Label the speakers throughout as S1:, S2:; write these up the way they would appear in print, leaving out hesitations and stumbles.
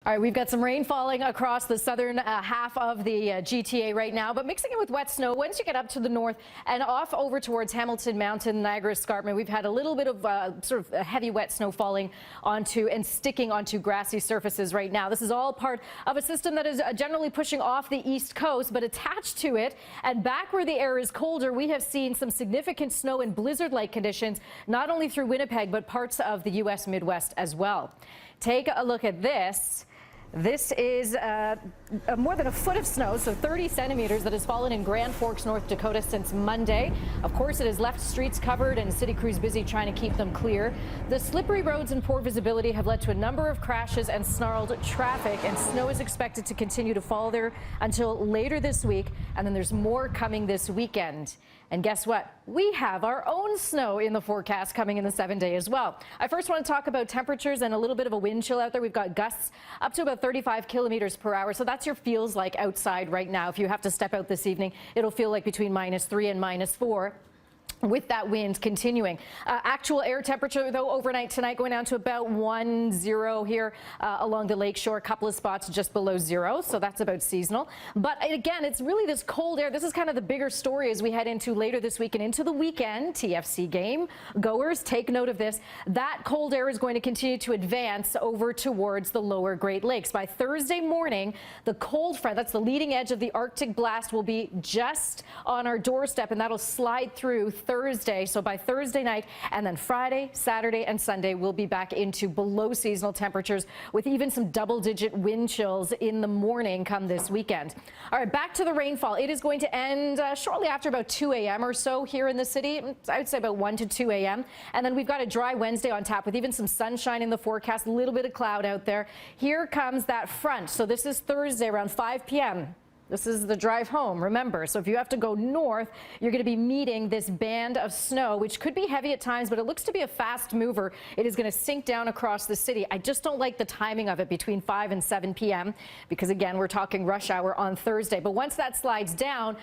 S1: All right, we've got some rain falling across the southern half of the GTA right now, but mixing it with wet snow. Once you get up to the north and off over towards Hamilton Mountain, Niagara Escarpment, we've had a little bit of sort of heavy wet snow falling onto and sticking onto grassy surfaces right now. This is all part of a system that is generally pushing off the east coast, but attached to it and back where the air is colder, we have seen some significant snow and blizzard-like conditions, not only through Winnipeg, but parts of the U.S. Midwest as well. Take a look at this. This is more than a foot of snow, so 30 centimeters that has fallen in Grand Forks, North Dakota since Monday. Of course, it has left streets covered and city crews busy trying to keep them clear. The slippery roads and poor visibility have led to a number of crashes and snarled traffic, and snow is expected to continue to fall there until later this week, and then there's more coming this weekend. And guess what? We have our own snow in the forecast coming in the 7-day as well. I first want to talk about temperatures and a little bit of a wind chill out there. We've got gusts up to about 35 kilometers per hour. So that's your feels like outside right now. If you have to step out this evening, it'll feel like between -3 and -4. With that wind continuing. Actual air temperature, though, overnight tonight going down to about 10 here along the lakeshore. A couple of spots just below 0, so that's about seasonal. But again, it's really this cold air. This is kind of the bigger story as we head into later this week and into the weekend. TFC game goers, take note of this. That cold air is going to continue to advance over towards the lower Great Lakes. By Thursday morning, the cold front, that's the leading edge of the Arctic blast, will be just on our doorstep, and that'll slide through Thursday. So by Thursday night, and then Friday, Saturday, and Sunday, we'll be back into below seasonal temperatures with even some double-digit wind chills in the morning come this weekend. All right, back to the rainfall. It is going to end shortly after about 2 a.m. or so here in the city. I would say about 1 to 2 a.m. And then we've got a dry Wednesday on tap with even some sunshine in the forecast, a little bit of cloud out there. Here comes that front. So this is Thursday around 5 p.m. This is the drive home, remember. So if you have to go north, you're going to be meeting this band of snow, which could be heavy at times, but it looks to be a fast mover. It is going to sink down across the city. I just don't like the timing of it between 5 and 7 p.m. because, again, we're talking rush hour on Thursday. But once that slides down,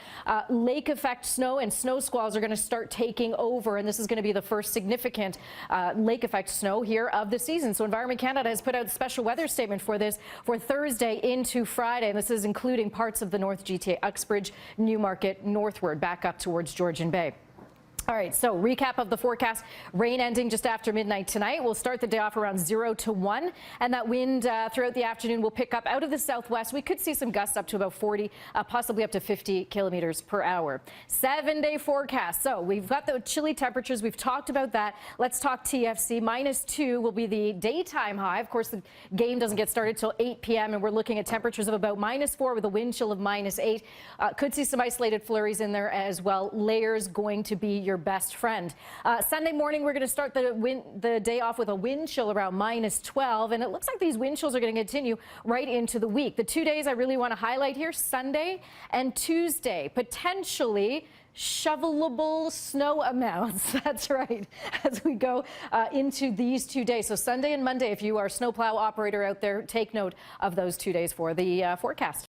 S1: lake effect snow and snow squalls are going to start taking over, and this is going to be the first significant lake effect snow here of the season. So Environment Canada has put out a special weather statement for this for Thursday into Friday, and this is including parts of the North GTA, Uxbridge, Newmarket, northward, back up towards Georgian Bay. All right, so recap of the forecast. Rain ending just after midnight tonight. We'll start the day off around 0 to 1, and that wind throughout the afternoon will pick up out of the southwest. We could see some gusts up to about 40, possibly up to 50 kilometers per hour. 7-day forecast. So we've got the chilly temperatures. We've talked about that. Let's talk TFC. -2 will be the daytime high. Of course, the game doesn't get started till 8 p.m., and we're looking at temperatures of about -4 with a wind chill of -8. Could see some isolated flurries in there as well. Layers going to be your best friend. Sunday morning, we're going to start the day off with a wind chill around -12, and it looks like these wind chills are going to continue right into the week. The 2 days I really want to highlight here, Sunday and Tuesday, potentially shovelable snow amounts. That's right, as we go into these 2 days. So Sunday and Monday, if you are a snowplow operator out there, take note of those 2 days for the forecast.